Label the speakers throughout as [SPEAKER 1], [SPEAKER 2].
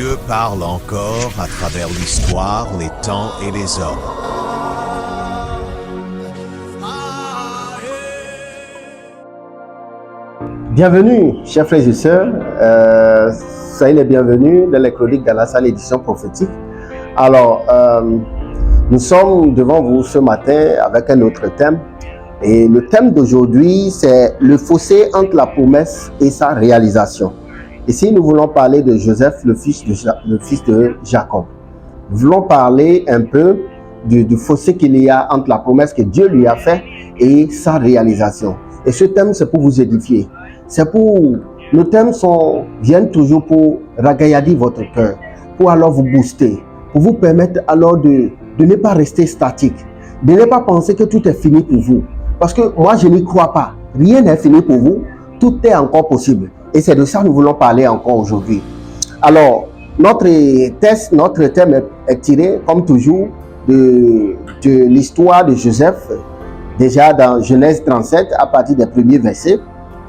[SPEAKER 1] Dieu parle encore à travers l'histoire, les temps et les hommes.
[SPEAKER 2] Bienvenue, chers frères et sœurs. Soyez les bienvenus dans les chroniques de la salle édition prophétique. Alors, nous sommes devant vous ce matin avec un autre thème. Et le thème d'aujourd'hui, c'est le fossé entre la promesse et sa réalisation. Ici, nous voulons parler de Joseph, le fils de Jacob. Nous voulons parler un peu du fossé qu'il y a entre la promesse que Dieu lui a faite et sa réalisation. Et ce thème, c'est pour vous édifier. Nos thèmes viennent toujours pour ragaillader votre cœur, pour alors vous booster, pour vous permettre alors de ne pas rester statique, de ne pas penser que tout est fini pour vous. Parce que moi, je n'y crois pas. Rien n'est fini pour vous. Tout est encore possible. Et c'est de ça que nous voulons parler encore aujourd'hui. Alors, notre thème est tiré, comme toujours, de l'histoire de Joseph, déjà dans Genèse 37, à partir des premiers versets.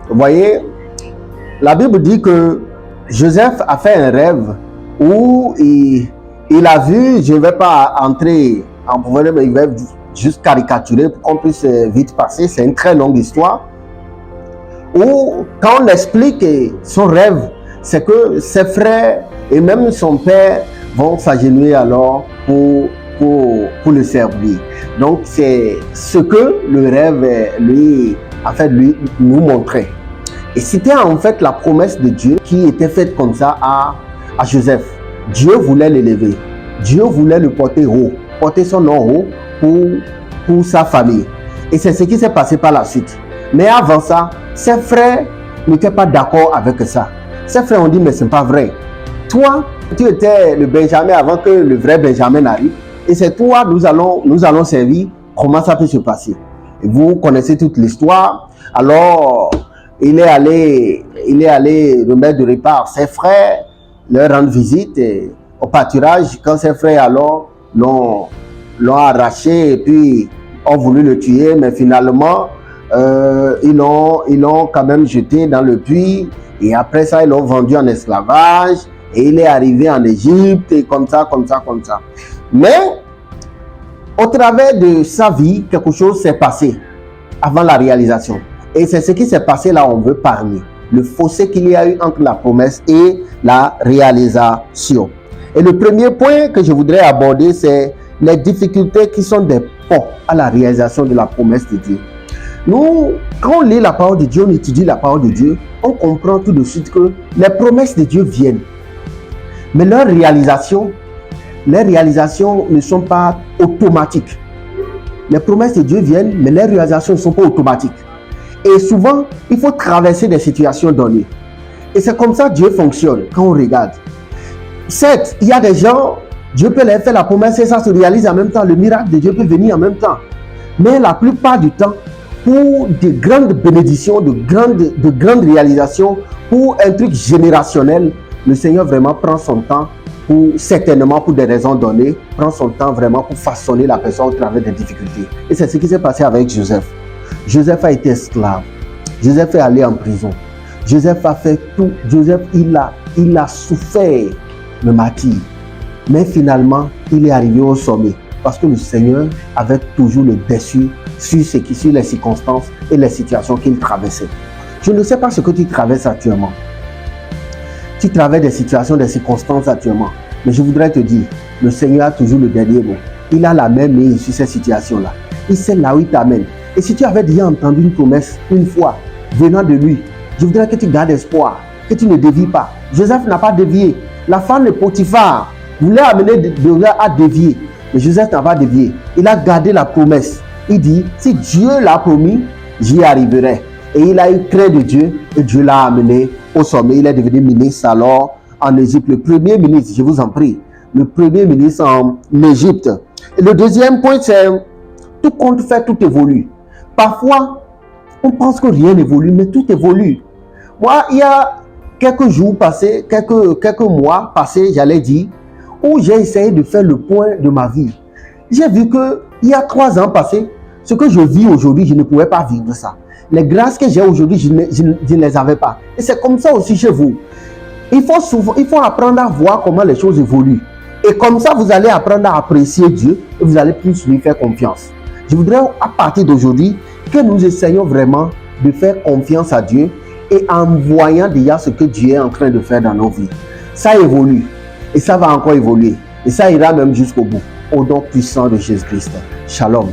[SPEAKER 2] Vous voyez, la Bible dit que Joseph a fait un rêve où il a vu, je ne vais pas entrer en problème, il va juste caricaturer pour qu'on puisse vite passer, c'est une très longue histoire, où quand on explique son rêve, c'est que ses frères et même son père vont s'agenouiller alors pour le servir. Donc c'est ce que le rêve lui nous montrait. Et c'était en fait la promesse de Dieu qui était faite comme ça à Joseph. Dieu voulait l'élever. Dieu voulait le porter haut, porter son nom haut pour sa famille. Et c'est ce qui s'est passé par la suite. Mais avant ça, ses frères n'étaient pas d'accord avec ça. Ses frères ont dit, mais ce n'est pas vrai. Toi, tu étais le Benjamin avant que le vrai Benjamin n'arrive. Et c'est toi, nous allons servir. Comment ça peut se passer? Et vous connaissez toute l'histoire. Alors, il est allé remettre de repas à ses frères, leur rendre visite au pâturage. Quand ses frères alors l'ont arraché et puis ont voulu le tuer, mais finalement ils l'ont quand même jeté dans le puits, et après ça ils l'ont vendu en esclavage et il est arrivé en Égypte, et comme ça. Mais au travers de sa vie, quelque chose s'est passé avant la réalisation. Et c'est ce qui s'est passé là, on veut parler. Le fossé qu'il y a eu entre la promesse et la réalisation. Et le premier point que je voudrais aborder, c'est les difficultés qui sont des ponts à la réalisation de la promesse de Dieu. Nous, quand on lit la parole de Dieu, on étudie la parole de Dieu, on comprend tout de suite que les promesses de Dieu viennent. Mais leurs réalisations ne sont pas automatiques. Les promesses de Dieu viennent, mais les réalisations ne sont pas automatiques. Et souvent, il faut traverser des situations données. Et c'est comme ça que Dieu fonctionne quand on regarde. Certes, il y a des gens, Dieu peut leur faire la promesse et ça se réalise en même temps. Le miracle de Dieu peut venir en même temps. Mais la plupart du temps, pour de grandes bénédictions, de grandes réalisations, pour un truc générationnel, le Seigneur vraiment prend son temps, certainement pour des raisons données, prend son temps vraiment pour façonner la personne au travers des difficultés. Et c'est ce qui s'est passé avec Joseph. Joseph a été esclave. Joseph est allé en prison. Joseph a fait tout. Joseph, il a souffert le martyre. Mais finalement, il est arrivé au sommet. Parce que le Seigneur avait toujours le dessus sur les circonstances et les situations qu'il traversait. Je ne sais pas ce que tu traverses actuellement. Tu traverses des situations, des circonstances actuellement. Mais je voudrais te dire, le Seigneur a toujours le dernier mot. Il a la même mise sur ces situations-là. Il sait là où il t'amène. Et si tu avais déjà entendu une promesse une fois venant de lui, je voudrais que tu gardes espoir, que tu ne dévies pas. Joseph n'a pas dévié. La femme de Potiphar voulait amener Joseph à dévier, mais Joseph n'a pas dévié. Il a gardé la promesse. Il dit, si Dieu l'a promis, j'y arriverai. Et il a eu crainte de Dieu et Dieu l'a amené au sommet. Il est devenu ministre alors en Égypte. Le premier ministre, je vous en prie, le premier ministre en Égypte. Et le deuxième point, c'est tout compte fait, tout évolue. Parfois, on pense que rien n'évolue, mais tout évolue. Moi, il y a quelques jours passés, quelques mois passés, j'allais dire, où j'ai essayé de faire le point de ma vie. J'ai vu qu'il y a 3 ans passés, ce que je vis aujourd'hui, je ne pouvais pas vivre ça. Les grâces que j'ai aujourd'hui, je ne les avais pas. Et c'est comme ça aussi chez vous. Il faut apprendre à voir comment les choses évoluent. Et comme ça, vous allez apprendre à apprécier Dieu et vous allez plus lui faire confiance. Je voudrais, à partir d'aujourd'hui, que nous essayions vraiment de faire confiance à Dieu et en voyant déjà ce que Dieu est en train de faire dans nos vies. Ça évolue et ça va encore évoluer et ça ira même jusqu'au bout. Au nom puissant de Jésus-Christ. Shalom.